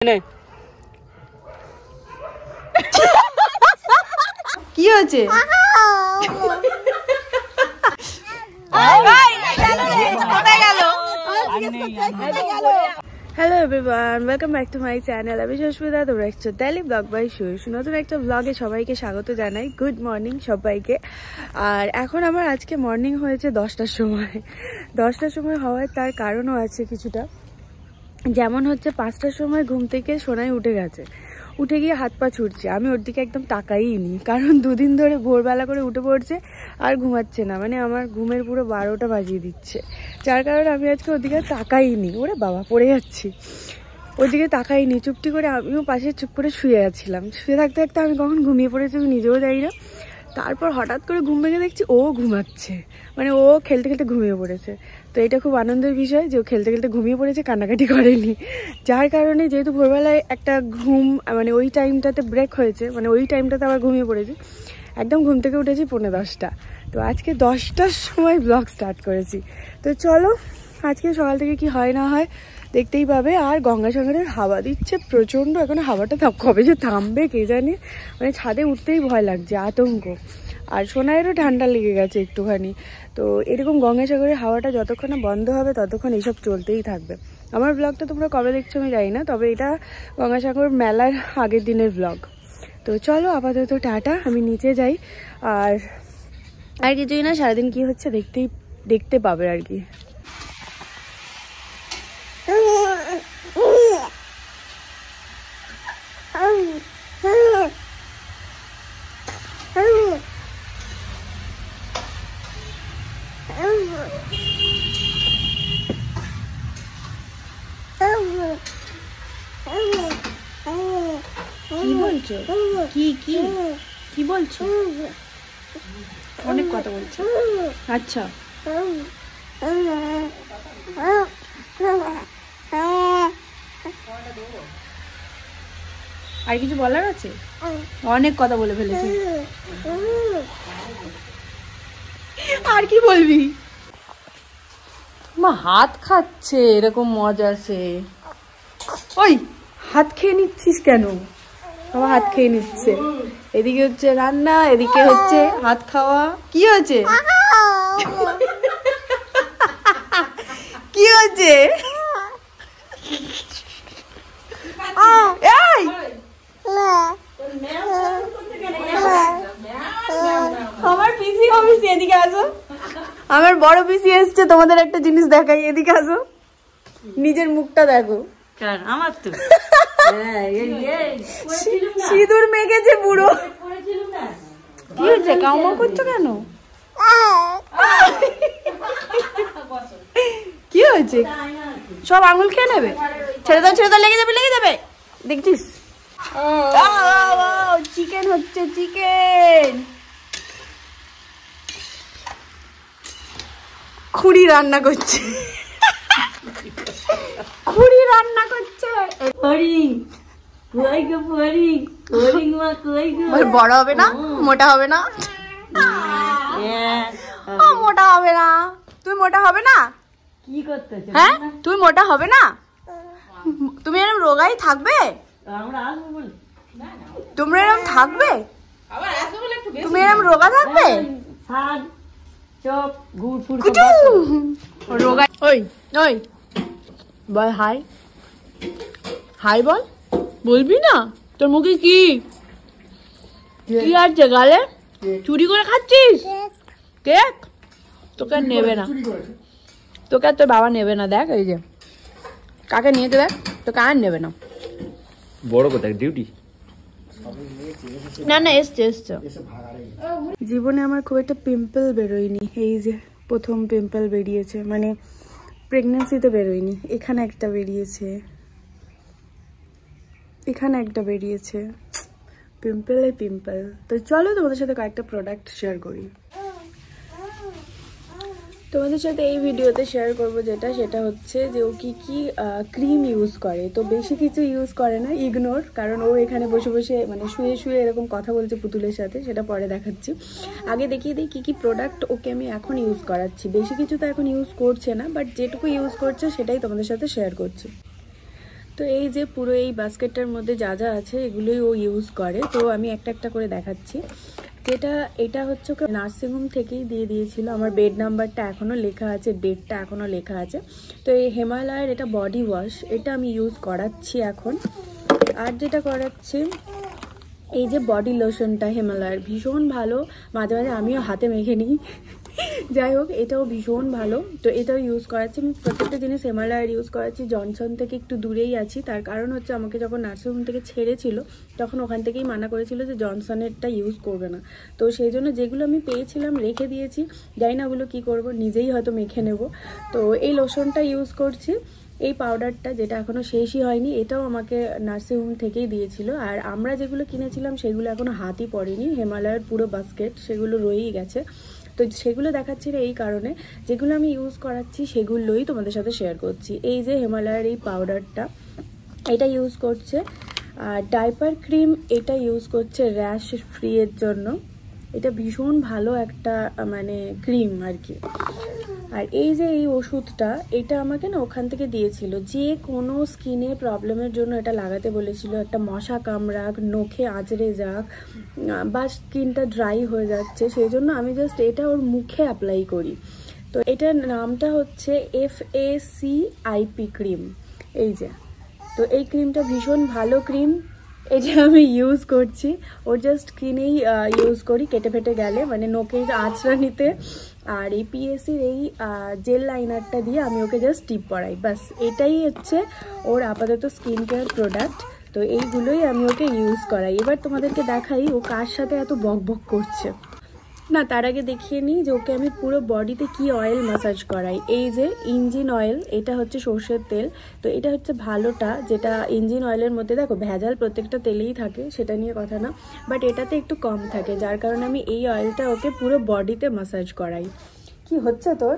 কি হয়েছে? Hello everyone, welcome back to my channel. আমি সুস্মিতা, তোমরা দেখছো ডেইলি ব্লগ বাই সুস। নতুন একটা ব্লগে সবাইকে স্বাগত জানাই। গুড মর্নিং সবাইকে। আর এখন আমার আজকে মর্নিং হয়েছে 10টার সময়। 10টার সময় হওয়ার তার কারণও আছে কিছুটা। যেমন হচ্ছে 5টার সময় ঘুম থেকে সোনাই উঠে গেছে, উঠে গিয়ে হাত পা ছুটছে। আমি ওর দিকে একদম তাকাইই নি, কারণ দুদিন ধরে ভোরবেলা করে উঠে পড়ছে আর ঘুমাচ্ছে না। মানে আমার ঘুমের পুরো 12টা বাজিয়ে দিচ্ছে, যার কারণে আমি আজকে ওর দিকে তাকাই নি। ওরে বাবা, পড়ে যাচ্ছি। ওর দিকে তাকাই নি, চুপটি করে আমিও পাশে চুপ করে শুয়ে আছিলাম। শুয়ে থাকতে থাকতে আমি কখন ঘুমিয়ে পড়েছি আমি নিজেও জানি না। তারপর হঠাৎ করে ঘুম ভেঙে দেখছি ও ঘুমাচ্ছে, মানে ও খেলতে খেলতে ঘুমিয়ে পড়েছে। তো এটা খুব আনন্দের বিষয় যে ও খেলতে খেলতে ঘুমিয়ে পড়েছে, কান্নাকাটি করেনি। যার কারণে যেহেতু ভোরবেলায় একটা ঘুম, মানে ওই টাইমটাতে ব্রেক হয়েছে, মানে ওই টাইমটাতে আবার ঘুমিয়ে পড়েছে। একদম ঘুম থেকে উঠেছি 10:45। তো আজকে 10টার সময় ব্লগ স্টার্ট করেছি। তো চলো আজকে সকাল থেকে কি হয় না হয় দেখতেই পাবে। আর গঙ্গাসাগরের হাওয়া দিচ্ছে প্রচণ্ড। এখন হাওয়াটা কবে যে থামবে কে জানে, মানে ছাদে উঠতেই ভয় লাগছে, আতঙ্ক। আর সোনাইয়েরও ঠান্ডা লেগে গেছে একটুখানি। তো এরকম গঙ্গাসাগরের হাওয়াটা যতক্ষণ না বন্ধ হবে ততক্ষণ এইসব চলতেই থাকবে। আমার ব্লগটা তোমরা কবে দেখছো আমি জানি না, তবে এটা গঙ্গাসাগর মেলার আগের দিনের ব্লগ। তো চলো আপাতত টাটা, আমি নিচে যাই। আর কিছুই না, সারাদিন কি হচ্ছে দেখতে পাবে আর কি। কি বলছো? কি কি কি বলছো? অনেক কথা বলছো। আচ্ছা, আর কিছু বলার আছে? অনেক কথা বলে ফেলেছি, আর কি বলবি? মা হাত খাচ্ছে, এরকম মজা সে। ওই হাত খেয়ে নিচ্ছিস কেন? আমার হাত খেয়ে নিচ্ছে। এদিকে হচ্ছে রান্না, এদিকে হচ্ছে হাত খাওয়া। কি হয়েছে? কি হয়েছে? আমার পিসি অফিস, এদিকে আসো। আমার বড় পিসি এসছে, তোমাদের একটা জিনিস দেখাই, এদিকে আসো। নিজের মুখটা দেখো। আমার তো সিঁদুর মেখেছে পুরো। কি হয়েছে? কাউমা করছো কেন? কি হয়েছে? সব আঙুল খেয়ে নেবে? ছেড়ে দাও, ছেড়ে দাও, লেগে যাবে, লেগে যাবে। দেখছিস চিকেন হচ্ছে, চিকেন। খুঁড়ি রান্না করছে, খুঁড়ি রান্না করছে। বড় হবে না, মোটা হবে না, মোটা হবে না। তুই মোটা হবে না? কি করতে? হ্যাঁ, তুই মোটা হবে না? তুমি এরকম রোগাই থাকবে? তোমরা এরকম থাকবে? তুমি এরকম রোগা থাকবে? রোগা। ওই ওই বল হাই, হাই বল। বলবি না? তোর মুখে কি কি আছে গালে? চুরি করে খাচ্ছিস কেক? তোকে আর নেবে না, তোকে আর তোর বাবা নেবে না। দেখ এই যে কাকে নিয়েছে, দেখ তোকে আর নেবে না। বড় কথা ডিউটি। না না, এসছে। জীবনে আমার খুব একটা পিম্পল বেরোয়নি, এই যে প্রথম পিম্পল বেরিয়েছে, মানে প্রেগনেন্সিতে বেরোয়নি। এখানে একটা বেরিয়েছে, এখানে একটা বেরিয়েছে, পিম্পলে পিম্পল। তো চলো তোমাদের সাথে কয়েকটা প্রোডাক্ট শেয়ার করি। তোমাদের সাথে এই ভিডিওতে শেয়ার করব সেটা হচ্ছে যে ও কি কি ক্রিম ইউজ করে। তো বেশি কিছু ইউজ করে না, ইগনোর, কারণ ও এখানে বসে বসে মানে শুয়ে শুয়ে এরকম কথা বলছে পুতুলের সাথে, সেটা পরে দেখাচ্ছি। আগে দেখিয়ে দিই কি কি প্রোডাক্ট ওকে আমি এখন ইউজ করাচ্ছি। বেশি কিছু তো এখন ইউজ করছে না, বাট যেটুকু ইউজ করছে সেটাই তোমাদের সাথে শেয়ার করছি। তো এই যে পুরো এই বাস্কেটটার মধ্যে যা যা আছে এগুলোই ও ইউজ করে। তো আমি একটা একটা করে দেখাচ্ছি। এটা হচ্ছে ওকে নার্সিংহোম থেকেই দিয়ে দিয়েছিল। আমার বেড নাম্বারটা এখনও লেখা আছে, ডেটটা এখনও লেখা আছে। তো এই হিমালয়ের এটা বডি ওয়াশ, এটা আমি ইউজ করাচ্ছি এখন। আর যেটা করাচ্ছি এই যে বডি লোশনটা হিমালয়ের, ভীষণ ভালো। মাঝে মাঝে আমিও হাতে মেখে নিই, যাই হোক এটাও ভীষণ ভালো। তো এটাও ইউজ করাচ্ছি। আমি প্রত্যেকটা জিনিস হিমালয়ের ইউজ করাচ্ছি। জনসন থেকে একটু দূরেই আছি, তার কারণ হচ্ছে আমাকে যখন নার্সিংহোম থেকে ছেড়েছিল তখন ওখান থেকেই মানা করেছিল যে জনসনেরটা ইউজ করবে না। তো সেই জন্য যেগুলো আমি পেয়েছিলাম রেখে দিয়েছি, জানি না ওগুলো কী করবো, নিজেই হয়তো মেখে নেব। তো এই লোশনটা ইউজ করছি। এই পাউডারটা যেটা এখনও শেষই হয়নি, এটাও আমাকে নার্সিংহোম থেকেই দিয়েছিল। আর আমরা যেগুলো কিনেছিলাম সেগুলো এখনও হাতই পড়েনি, হিমালয়ের পুরো বাস্কেট সেগুলো রয়েই গেছে। তো সেগুলো দেখাচ্ছি না এই কারণে, যেগুলো আমি ইউজ করাচ্ছি সেগুলোই তোমাদের সাথে শেয়ার করছি। এই যে হিমালয়ের এই পাউডারটা, এটা ইউজ করছে। আর ডাইপার ক্রিম এটা ইউজ করছে র্যাশ ফ্রি এর জন্য। এটা ভীষণ ভালো একটা মানে ক্রিম আর কি। আর এই যে এই ওষুধটা, এটা আমাকে না ওখান থেকে দিয়েছিল। যে কোনো স্কিনে প্রবলেমের জন্য এটা লাগাতে বলেছিল। একটা মশা কামড়াক, নখে আঁচড়ে যাক, বা স্কিনটা ড্রাই হয়ে যাচ্ছে, সেই জন্য আমি জাস্ট এটা ওর মুখে অ্যাপ্লাই করি। তো এটার নামটা হচ্ছে FACIP ক্রিম। এই যে, তো এই ক্রিমটা ভীষণ ভালো ক্রিম, এটা আমি ইউজ করছি। ওর জাস্ট স্কিনেই ইউজ করি কেটে ফেটে গেলে, মানে নখের আঁচড়া নিতে। আর এই PACর এই জেল লাইনারটা দিয়ে আমি ওকে জাস্ট টিপ পরাই, বাস এটাই হচ্ছে ওর আপাতত স্কিন কেয়ার প্রোডাক্ট। তো এইগুলোই আমি ওকে ইউজ করাই। এবার তোমাদেরকে দেখাই ও কার সাথে এত বক বক করছে। না, তার আগে দেখিয়ে নিই যে ওকে আমি পুরো বডিতে কি অয়েল ম্যাসাজ করাই। এই যে ইঞ্জিন অয়েল, এটা হচ্ছে সর্ষের তেল। তো এটা হচ্ছে ভালোটা, যেটা ইঞ্জিন অয়েলের মধ্যে দেখো ভেজাল প্রত্যেকটা তেলেই থাকে, সেটা নিয়ে কথা না, বাট এটাতে একটু কম থাকে, যার কারণে আমি এই অয়েলটা ওকে পুরো বডিতে ম্যাসাজ করাই। কি হচ্ছে তোর?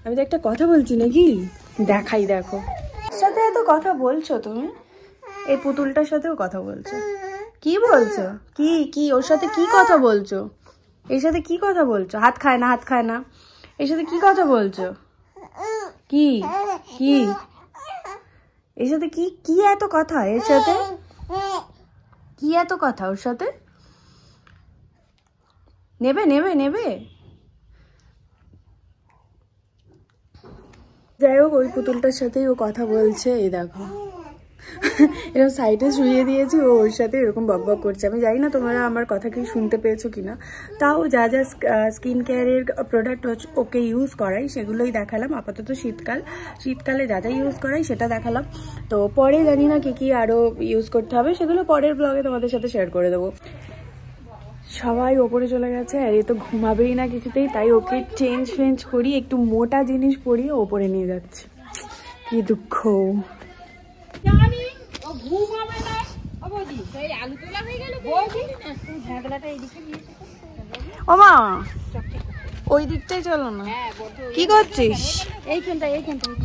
আমি তো একটা কথা বলছি নাকি, দেখাই দেখো। ওর সাথে এত কথা বলছো তুমি? এই পুতুলটার সাথেও কথা বলছো? কি বলছো? কি ওর সাথে কি কথা বলছো? এর সাথে কি কথা বলছো? হাত খায় না, হাত খায় না। এর সাথে কি কথা বলছো? কি কি এর সাথে কি এত কথা? এর সাথে কি এত কথা? ওর সাথে নেবে নেবে নেবে। যাই হোক, ওই পুতুলটার সাথেই ও কথা বলছে। এই দেখো, এরকম সাইডে শুয়ে দিয়েছি, ও ওর সাথে এরকম বক বক করছে। আমি জানি না তোমরা আমার কথা কি শুনতে পেয়েছো কিনা। তাও যা যা স্কিন কেয়ারের প্রোডাক্ট ওকে ইউজ করাই সেগুলোই দেখালাম। আপাতত শীতকালে যা যা ইউজ করাই সেটা দেখালাম। তো পরে জানি না কি আরও ইউজ করতে হবে, সেগুলো পরের ব্লগে তোমাদের সাথে শেয়ার করে দেবো। সবাই ওপরে চলে গেছে, আর এ তো ঘুমাবেই না কিছুতেই, তাই ওকে চেঞ্জ করি, একটু মোটা জিনিস পরিয়ে ওপরে নিয়ে যাচ্ছে। কি দুঃখ। ওমা, ওই দিকটাই চলো না। কি করছিস?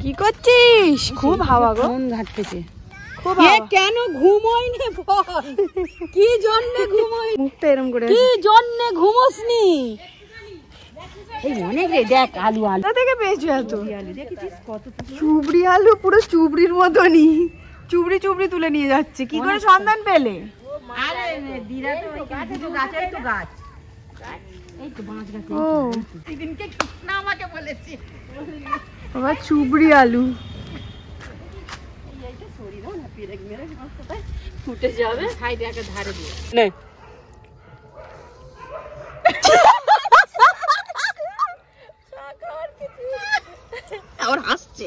কি করছিস? খুব হাওয়া গো, ঘাটতেছে। কেন ঘুমোই নে বল? কি জন্য ঘুমোই? মুখটা এরকম করে কি জন্য ঘুমোসনি? এই অনেক রে, দেখ আলু কোথা থেকে পেয়েছো এত? চুবড়ি আলু, পুরো চুবড়ির মতনই চুবড়ি তুলে নিয়ে যাচ্ছে। কি করে সন্ধান পেলে? আরে দিদা তো ওই গাছের তো গাছ, এই তো বাঁশ গাছ। ও, সেদিনকে কৃষ্ণা আমাকে বলেছে বাবা চুবড়ি আলু। ফুটে যাবে, সাইডে একটা ধারে দিয়ে নে। আর হাসছে।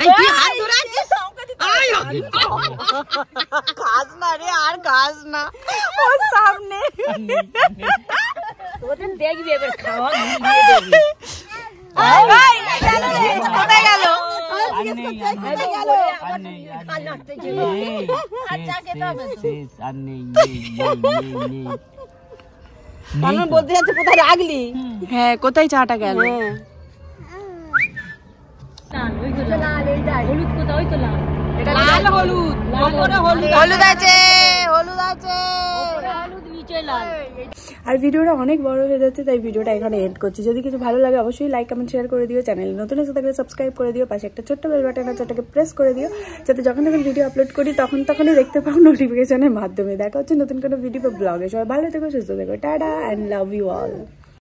এই তুই হাত ধরে আছিস? কাজ না রে, আর কাজ না, ওর সামনে তোদের দেখবি এবার খাওয়া দিয়ে দেবি। কোথায় গেল? বলতে যাচ্ছে কোথায় রাখলি? হ্যাঁ, কোথায় চাটা গেল? হলুদ কোথায়? ওই তো লাল, লাল হলুদ, লাল হলুদ হলুদ আছে, হলুদ আছে। হলুদ আর ভিডিওটা অনেক বড় হয়ে যাচ্ছে, তাই ভিডিওটা এখানে এন্ড করছি। যদি কিছু ভালো লাগে অবশ্যই লাইক কমেন্ট শেয়ার করে দিও, চ্যানেলে নতুন এসে থাকলে সাবস্ক্রাইব করে দিও, পাশে একটা ছোট্ট বেল বাটন আছে ওটাকে প্রেস করে দিও, যাতে যখন ভিডিও আপলোড করি তখনই দেখতে পাও নোটিফিকেশনের মাধ্যমে। দেখা হচ্ছে নতুন কোনো ভিডিও বা ব্লগে। সবাই ভালো থেকো, সুস্থ থেকো, tata and love you all.